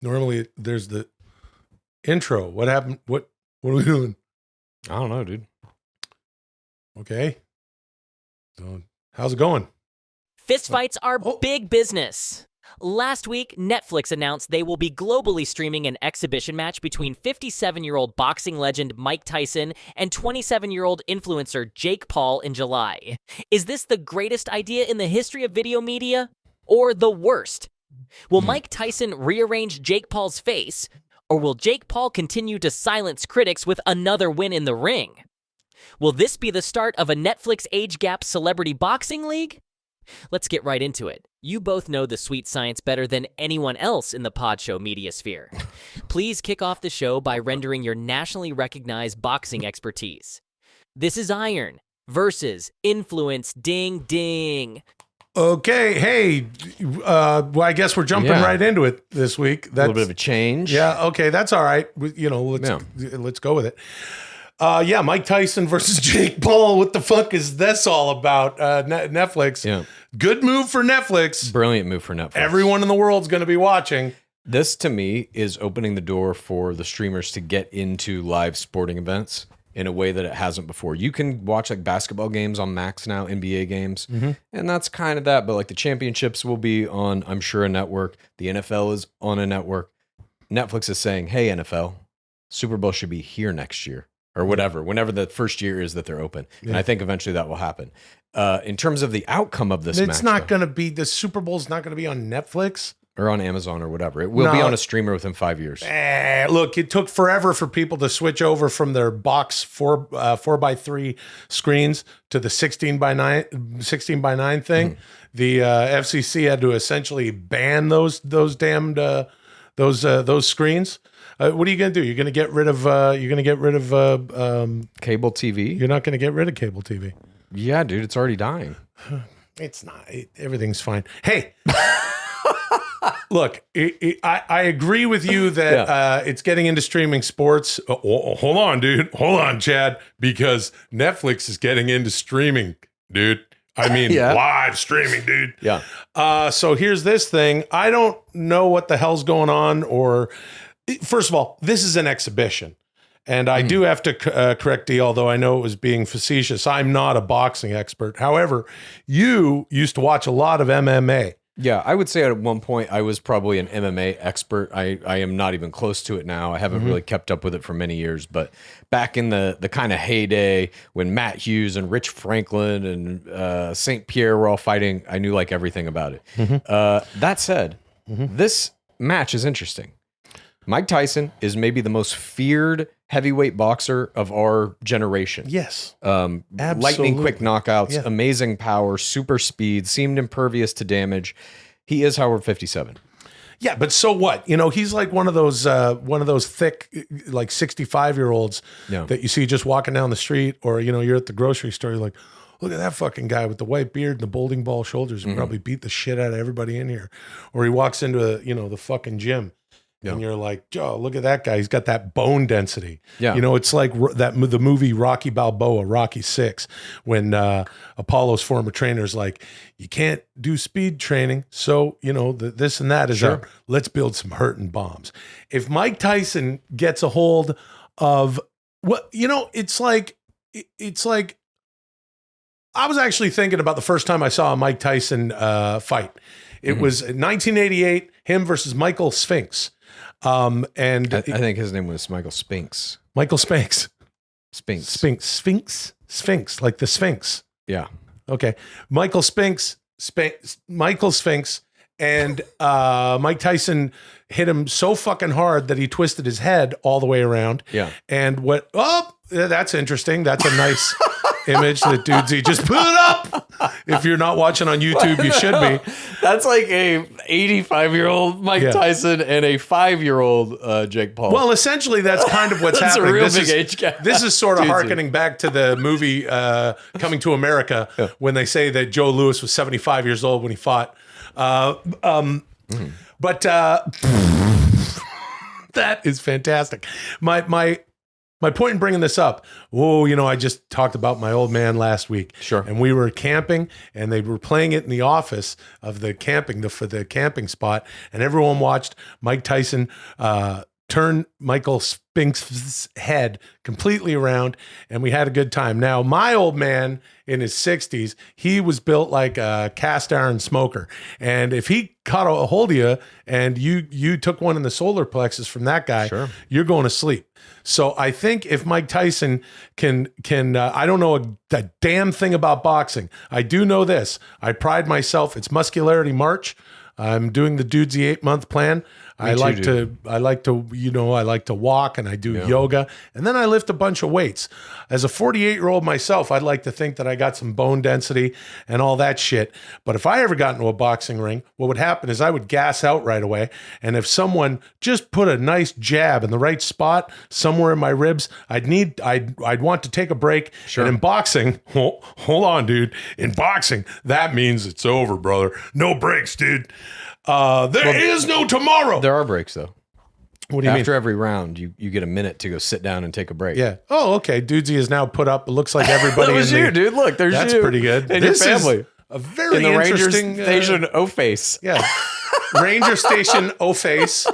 Normally there's the intro. What happened? What are we doing? I don't know, dude. Okay. So how's it going? Fistfights are big business. Last week, Netflix announced they will be globally streaming an exhibition match between 57-year-old boxing legend Mike Tyson and 27-year-old influencer Jake Paul in July. Is this the greatest idea in the history of video media? Or the worst? Will Mike Tyson rearrange Jake Paul's face? Or will Jake Paul continue to silence critics with another win in the ring? Will this be the start of a Netflix age gap celebrity boxing league? Let's get right into it. You both know the sweet science better than anyone else in the pod show media sphere. Please kick off the show by rendering your nationally recognized boxing expertise. This is Iron versus Influence Ding Ding. Okay, hey, well, I guess we're jumping right into it this week. That's a little bit of a change. Yeah, okay, that's all right. Let's go with it. Mike Tyson versus Jake Paul. What the fuck is this all about? Netflix. Yeah. Good move for Netflix. Brilliant move for Netflix. Everyone in the world's going to be watching. This, to me, is opening the door for the streamers to get into live sporting events in a way that it hasn't before. You can watch like basketball games on Max now, NBA games, and that's kind of that. But like the championships will be on, I'm sure, a network. The NFL is on a network. Netflix is saying, hey, NFL, Super Bowl should be here next year. Or whatever, whenever the first year is that they're open. Yeah. And I think eventually that will happen. In terms of the outcome of this match. It's not going to be, the Super Bowl's not going to be on Netflix. Or on Amazon or whatever. It will be on a streamer within 5 years. Look, it took forever for people to switch over from their box 4x3 screens to the 16x9 thing. The FCC had to essentially ban those damned those screens. What are you going to do? You're going to get rid of cable TV? You're not going to get rid of cable TV. Yeah, dude, it's already dying. It's not. Everything's fine. Hey, look, I agree with you that it's getting into streaming sports. Hold on, dude. Hold on, Chad, because Netflix is getting into streaming, dude. I mean, live streaming, dude. Yeah. So here's this thing. I don't know what the hell's going on, or... First of all, this is an exhibition, and I do have to correct you, although I know it was being facetious. I'm not a boxing expert. However, you used to watch a lot of MMA. Yeah, I would say at one point I was probably an MMA expert. I am not even close to it now. I haven't really kept up with it for many years, but back in the kind of heyday when Matt Hughes and Rich Franklin and St. Pierre were all fighting, I knew like everything about it. That said, this match is interesting. Mike Tyson is maybe the most feared heavyweight boxer of our generation. Yes. Lightning quick knockouts, amazing power, super speed, seemed impervious to damage. He is, however, 57. Yeah, but so what? You know, he's like one of those thick, like 65-year-olds that you see just walking down the street, or, you know, you're at the grocery store, you're like, look at that fucking guy with the white beard and the bowling ball shoulders who probably beat the shit out of everybody in here. Or he walks into the fucking gym. Yeah. And you're like, Joe, look at that guy. He's got that bone density. Yeah. You know, it's like the movie Rocky Balboa, Rocky 6, when Apollo's former trainer's like, you can't do speed training. So, you know, this and that is let's build some hurting bombs. If Mike Tyson gets a hold of it's like, I was actually thinking about the first time I saw a Mike Tyson fight. It was 1988, him versus Michael Spinks. And I think his name was Michael Spinks. Michael Spinks. Spinks. Sphinx, like the Sphinx. Yeah. Okay. Michael Spinks, and Mike Tyson hit him so fucking hard that he twisted his head all the way around. Yeah. And that's interesting. That's a nice image that Dudesy just put up. If you're not watching on YouTube, you should be. That's like a 85-year-old Mike Tyson and a 5-year-old Jake Paul. Well, essentially, that's kind of what's happening. A real big age gap. This is sort of hearkening back to the movie Coming to America, when they say that Joe Louis was 75 years old when he fought. But that is fantastic. My my point in bringing this up, I just talked about my old man last week. Sure. And we were camping, and they were playing it in the office of the camping, for the camping spot, and everyone watched Mike Tyson turn Michael Spink's head completely around, and we had a good time. Now, my old man in his 60s, he was built like a cast iron smoker. And if he caught a hold of you and you took one in the solar plexus from that guy, Sure. you're going to sleep. So I think if Mike Tyson can I don't know a damn thing about boxing. I do know this. I pride myself. It's Muscularity March. I'm doing the Dudesy 8-month plan. I like to walk, and I do yoga, and then I lift a bunch of weights. As a 48-year-old myself, I'd like to think that I got some bone density and all that shit. But if I ever got into a boxing ring, what would happen is I would gas out right away. And if someone just put a nice jab in the right spot somewhere in my ribs, I'd want to take a break. Sure. And in boxing, hold on, dude. In boxing, that means it's over, brother. No breaks, dude. There is no tomorrow. There are breaks, though. What do you mean? After every round, you get a minute to go sit down and take a break. Yeah. Oh, okay. Dudesy is now put up. It looks like everybody. That was you, dude. Look, there's That's you. pretty good. And This your is family. a very In the interesting Ranger Station O-Face. Yeah. Ranger Station O-Face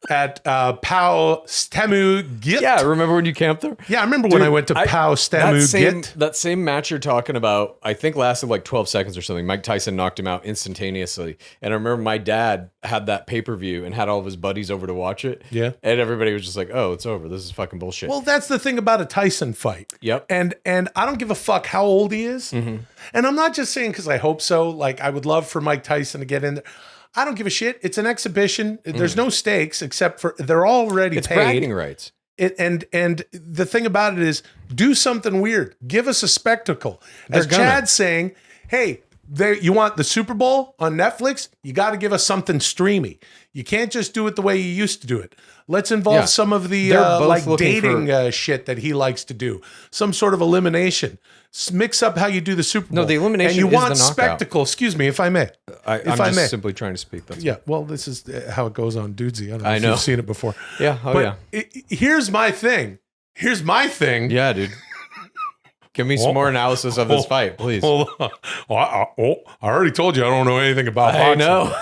at Pow Stemu Git. Yeah, remember when you camped there? Yeah, I remember when I went to Pow Stemu Git. That same match you're talking about, I think lasted like 12 seconds or something. Mike Tyson knocked him out instantaneously. And I remember my dad had that pay-per-view and had all of his buddies over to watch it. Yeah. And everybody was just like, oh, it's over. This is fucking bullshit. Well, that's the thing about a Tyson fight. Yep. And I don't give a fuck how old he is. Mm-hmm. And I'm not just saying because I hope so. Like, I would love for Mike Tyson to get in there. I don't give a shit. It's an exhibition. There's no stakes except for they're already it's paid. bragging rights. And the thing about it is, do something weird. Give us a spectacle. As Chad's saying, hey, you want the Super Bowl on Netflix? You got to give us something streamy. You can't just do it the way you used to do it. Let's involve some of the dating shit that he likes to do. Some sort of elimination. Mix up how you do the Super Bowl. No, the elimination and you is want the knockout. spectacle. Excuse me, if I may. I'm just simply trying to speak. That's well, this is how it goes on Dudesy. I don't know if know. you've seen it before. Yeah. Oh, but here's my thing. Yeah, dude. Give me some more analysis of this fight, please. Hold on. I already told you I don't know anything about boxing. I know.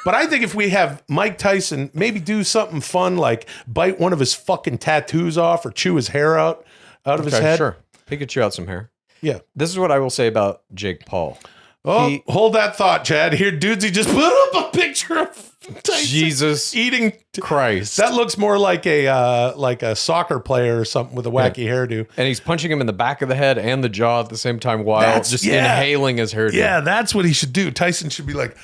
But I think if we have Mike Tyson maybe do something fun like bite one of his fucking tattoos off or chew his hair out of his head. Sure. He could chew out some hair. Yeah. This is what I will say about Jake Paul. Oh, hold that thought, Chad. Here, Dudesy just put up a picture of Tyson Jesus eating Christ. That looks more like a soccer player or something with a wacky hairdo. And he's punching him in the back of the head and the jaw at the same time while inhaling his hairdo. Yeah, that's what he should do. Tyson should be like,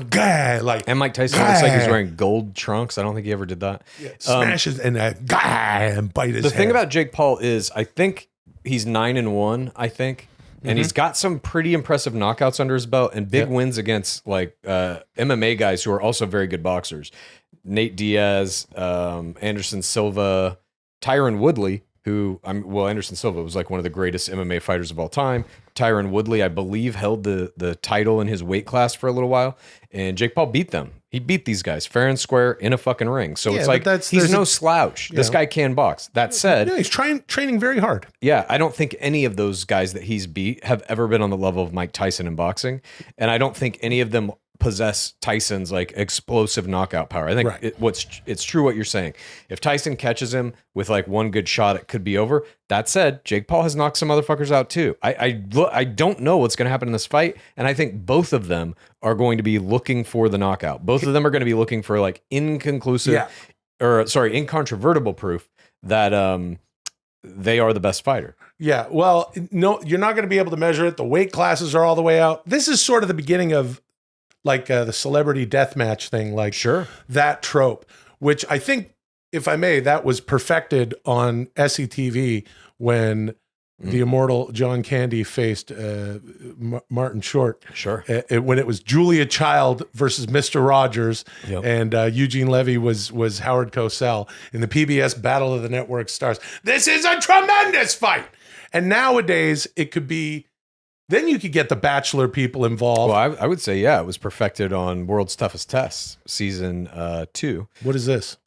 guy, like, and Mike Tyson looks like he's wearing gold trunks. I don't think he ever did that. Yeah, smashes and bite his The head. thing about Jake Paul is, I think he's 9-1. I think. And he's got some pretty impressive knockouts under his belt and big wins against like MMA guys who are also very good boxers. Nate Diaz, Anderson Silva, Tyron Woodley, Anderson Silva was like one of the greatest MMA fighters of all time. Tyron Woodley, I believe, held the title in his weight class for a little while. And Jake Paul beat them. He beat these guys fair and square in a fucking ring. So it's like he's no slouch. This guy can box. That said, he's training very hard. Yeah, I don't think any of those guys that he's beat have ever been on the level of Mike Tyson in boxing. And I don't think any of them possess Tyson's like explosive knockout power. I think it's true what you're saying. If Tyson catches him with like one good shot, it could be over. That said, Jake Paul has knocked some motherfuckers out too. I don't know what's going to happen in this fight, and I think both of them are going to be looking for the knockout. Both of them are going to be looking for like incontrovertible proof that they are the best fighter. Yeah, well, no, you're not going to be able to measure it. The weight classes are all the way out. This is sort of the beginning of like the celebrity death match thing, like that trope, which I think, if I may, that was perfected on SCTV when the immortal John Candy faced Martin Short. Sure. When it was Julia Child versus Mr. Rogers, and Eugene Levy was Howard Cosell in the PBS Battle of the Network Stars. This is a tremendous fight. And nowadays it could be, then you could get the Bachelor people involved. Well, I would say, yeah, it was perfected on World's Toughest Test, season 2. What is this?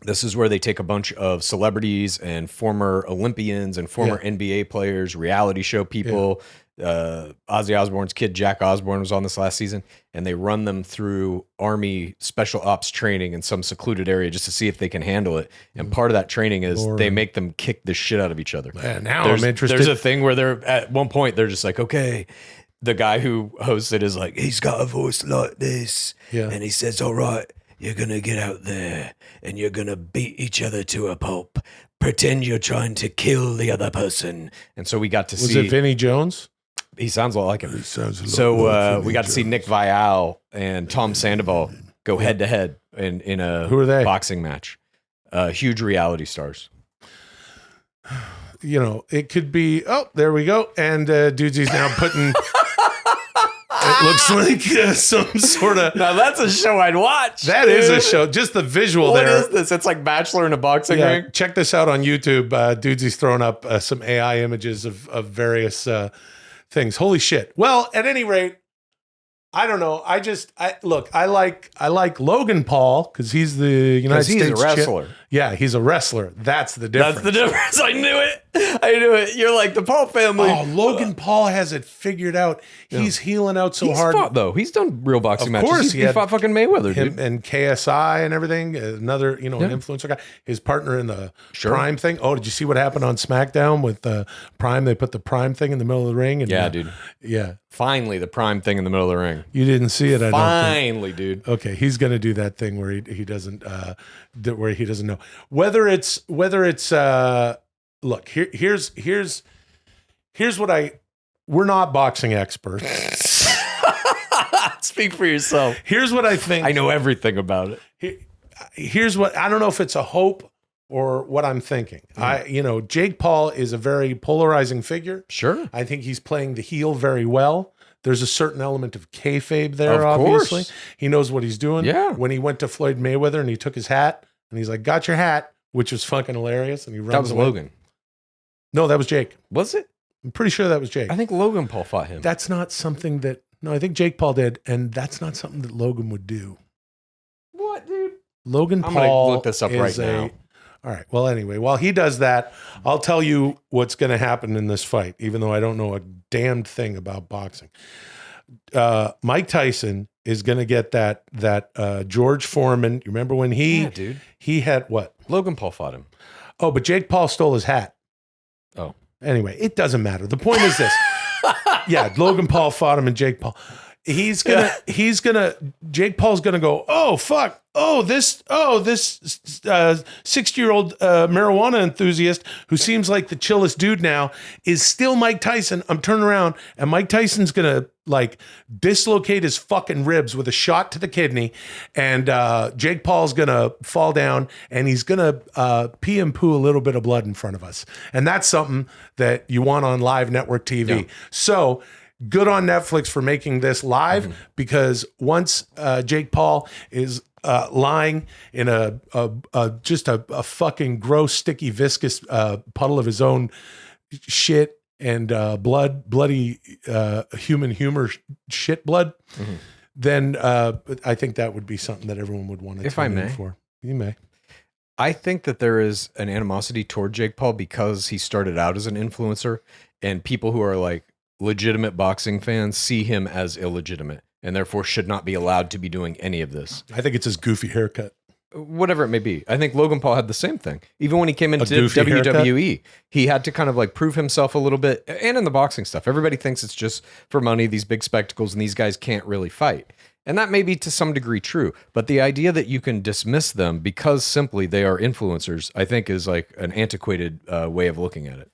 This is where they take a bunch of celebrities and former Olympians and former NBA players, reality show people. Ozzy Osbourne's kid, Jack Osbourne, was on this last season, and they run them through Army special ops training in some secluded area just to see if they can handle it. And part of that training is they make them kick the shit out of each other. Now I'm interested. There's a thing where they're at one point, they're just like, okay, the guy who hosts it is like, he's got a voice like this. Yeah. And he says, all right, you're going to get out there and you're going to beat each other to a pulp. Pretend you're trying to kill the other person. And so we got to see. Was it Vinnie Jones? He sounds a lot like him. So we got to see Nick Vial and Tom Sandoval go head to head in a Who are they? Boxing match. Huge reality stars. You know, it could be. Oh, there we go. And Dudesy's now putting. It looks like some sort of. Now that's a show I'd watch. That is a show. Just the visual What there. is this? It's like Bachelor in a boxing ring. Check this out on YouTube. Dudesy's throwing up some AI images of various things. Holy shit. Well, at any rate, I don't know. I like Logan Paul because he's the United States. He's a wrestler. Yeah, he's a wrestler. That's the difference. That's the difference. I knew it. You're like the Paul family. Oh, Logan Paul has it figured out. He's healing out so hard. He's fought, though. He's done real boxing matches. Of course, he fought fucking Mayweather, him dude. And KSI and everything. Another, an influencer guy. His partner in the Prime thing. Oh, did you see what happened on SmackDown with Prime? They put the Prime thing in the middle of the ring. And, dude. Yeah. Finally, the Prime thing in the middle of the ring. You didn't see it, I don't think. Finally, dude. Okay, he's going to do that thing where he doesn't know whether it's look, here's what we're not boxing experts. Speak for yourself. Here's what I think. I know everything about it. Here's what I don't know if it's a hope or what I'm thinking. Jake Paul is a very polarizing figure. Sure. I think he's playing the heel very well. There's a certain element of kayfabe there, of obviously. Course. He knows what he's doing. Yeah. When he went to Floyd Mayweather and he took his hat and he's like, got your hat, which was fucking hilarious. And he runs That was away. Logan. No, that was Jake. Was it? I'm pretty sure that was Jake. I think Logan Paul fought him. That's not something that, no, I think Jake Paul did. And that's not something that Logan would do. What, dude? Logan I'm Paul. going to look this up right now. All right. Well, anyway, while he does that, I'll tell you what's going to happen in this fight, even though I don't know a damned thing about boxing. Mike Tyson is going to get that George Foreman. You remember when he had what? Logan Paul fought him. Oh, but Jake Paul stole his hat. Oh. Anyway, it doesn't matter. The point is this. Yeah, Logan Paul fought him and Jake Paul. Jake Paul's gonna go, oh, fuck. This 60-year-old marijuana enthusiast who seems like the chillest dude now is still Mike Tyson. I'm turning around and Mike Tyson's gonna dislocate his fucking ribs with a shot to the kidney, and Jake Paul's gonna fall down and he's gonna pee and poo a little bit of blood in front of us. And that's something that you want on live network TV. Yeah. So good on Netflix for making this live, because once Jake Paul is lying in a fucking gross, sticky, viscous puddle of his own shit and bloody human humor shit blood, then I think that would be something that everyone would want to tune in for. You may. I think that there is an animosity toward Jake Paul because he started out as an influencer, and people who are legitimate boxing fans see him as illegitimate and therefore should not be allowed to be doing any of this. I think it's his goofy haircut. Whatever it may be. I think Logan Paul had the same thing. Even when he came into WWE, he had to kind of prove himself a little bit. And in the boxing stuff, everybody thinks it's just for money, these big spectacles, and these guys can't really fight. And that may be to some degree true, but the idea that you can dismiss them because simply they are influencers, I think is an antiquated way of looking at it.